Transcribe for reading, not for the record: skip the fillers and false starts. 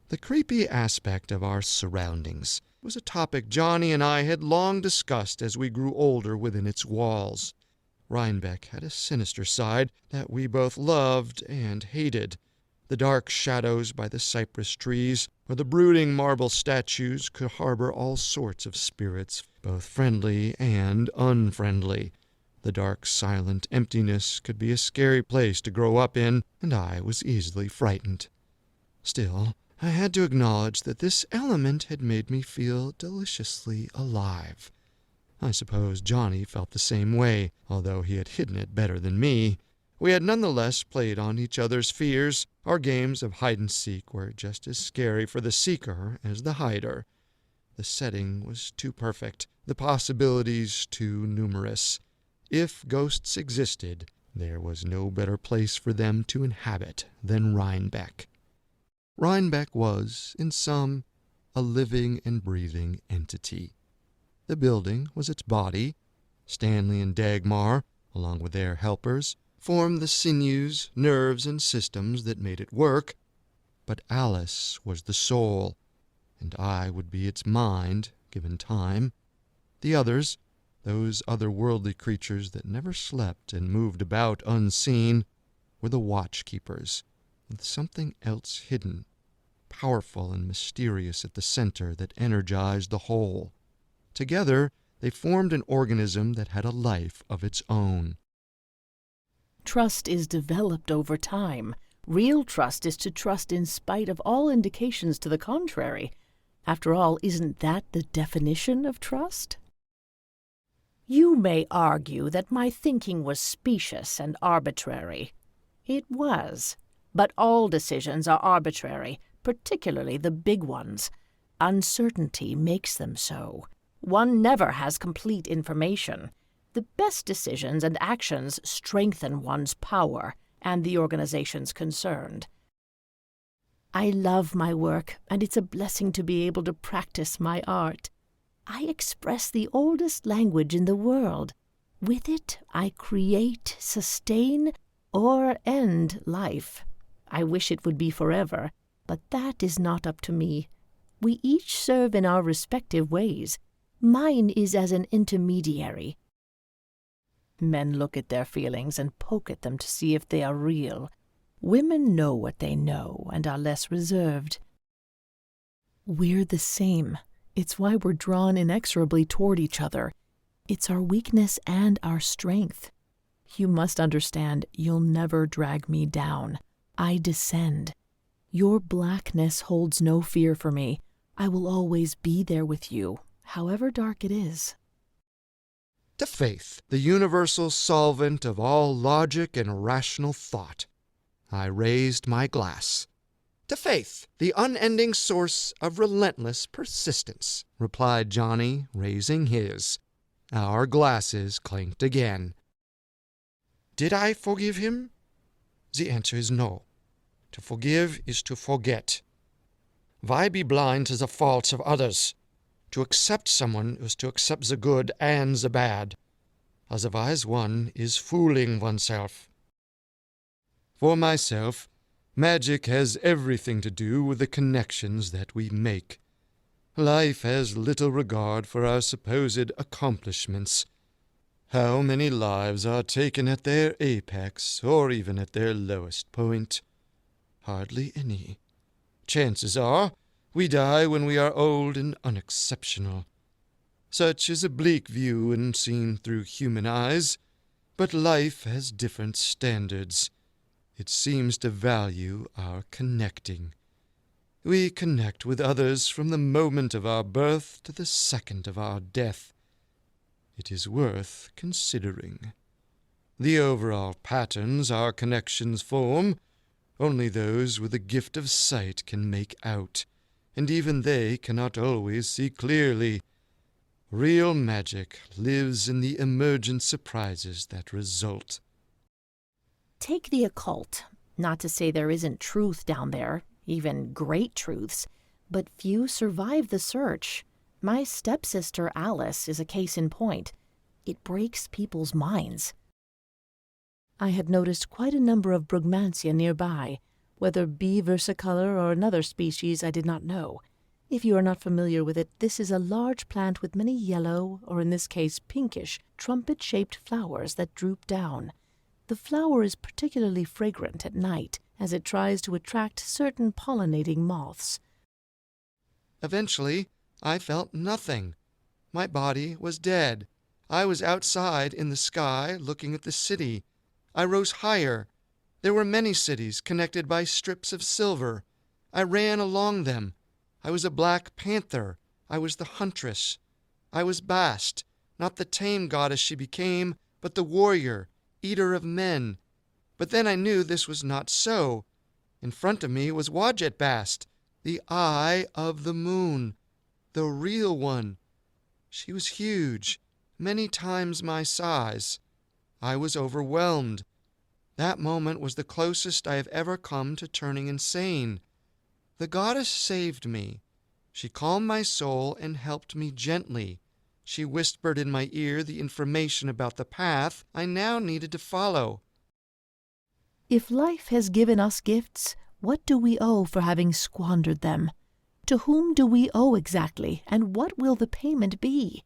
The creepy aspect of our surroundings was a topic Johnny and I had long discussed as we grew older within its walls. Rhinebeck had a sinister side that we both loved and hated. The dark shadows by the cypress trees or the brooding marble statues could harbor all sorts of spirits, both friendly and unfriendly. The dark, silent emptiness could be a scary place to grow up in, and I was easily frightened. Still, I had to acknowledge that this element had made me feel deliciously alive. I suppose Johnny felt the same way, although he had hidden it better than me. We had nonetheless played on each other's fears. Our games of hide-and-seek were just as scary for the seeker as the hider. The setting was too perfect, the possibilities too numerous. If ghosts existed, there was no better place for them to inhabit than Rhinebeck. Rhinebeck was, in sum, a living and breathing entity. The building was its body. Stanley and Dagmar, along with their helpers, formed the sinews, nerves, and systems that made it work. But Alice was the soul, and I would be its mind, given time. The others, those otherworldly creatures that never slept and moved about unseen, were the watchkeepers, with something else hidden, powerful and mysterious at the center that energized the whole. Together, they formed an organism that had a life of its own. Trust is developed over time. Real trust is to trust in spite of all indications to the contrary. After all, isn't that the definition of trust? You may argue that my thinking was specious and arbitrary. It was. But all decisions are arbitrary, particularly the big ones. Uncertainty makes them so. One never has complete information. The best decisions and actions strengthen one's power and the organizations concerned. I love my work, and it's a blessing to be able to practice my art. I express the oldest language in the world. With it, I create, sustain, or end life. I wish it would be forever, but that is not up to me. We each serve in our respective ways. Mine is as an intermediary. Men look at their feelings and poke at them to see if they are real. Women know what they know and are less reserved. We're the same. It's why we're drawn inexorably toward each other. It's our weakness and our strength. You must understand, you'll never drag me down. I descend. Your blackness holds no fear for me. I will always be there with you, however dark it is. To faith, the universal solvent of all logic and rational thought, I raised my glass. To faith, the unending source of relentless persistence, replied Johnny, raising his. Our glasses clinked again. Did I forgive him? The answer is no. To forgive is to forget. Why be blind to the faults of others? To accept someone is to accept the good and the bad. Otherwise one is fooling oneself. For myself, magic has everything to do with the connections that we make. Life has little regard for our supposed accomplishments. How many lives are taken at their apex, or even at their lowest point? Hardly any. Chances are, we die when we are old and unexceptional. Such is a bleak view when seen through human eyes, but life has different standards. It seems to value our connecting. We connect with others from the moment of our birth to the second of our death. It is worth considering. The overall patterns our connections form, only those with the gift of sight can make out, and even they cannot always see clearly. Real magic lives in the emergent surprises that result. Take the occult. Not to say there isn't truth down there, even great truths, but few survive the search. My stepsister Alice is a case in point. It breaks people's minds. I had noticed quite a number of brugmansia nearby. Whether B. versicolor or another species, I did not know. If you are not familiar with it, this is a large plant with many yellow, or in this case pinkish, trumpet-shaped flowers that droop down. The flower is particularly fragrant at night, as it tries to attract certain pollinating moths. Eventually, I felt nothing. My body was dead. I was outside in the sky, looking at the city. I rose higher. There were many cities connected by strips of silver. I ran along them. I was a black panther. I was the huntress. I was Bast, not the tame goddess she became, but the warrior, eater of men. But then I knew this was not so. In front of me was Wadjet Bast, the Eye of the Moon, the real one. She was huge, many times my size. I was overwhelmed. That moment was the closest I have ever come to turning insane. The goddess saved me. She calmed my soul and helped me gently. She whispered in my ear the information about the path I now needed to follow. If life has given us gifts, what do we owe for having squandered them? To whom do we owe exactly, and what will the payment be?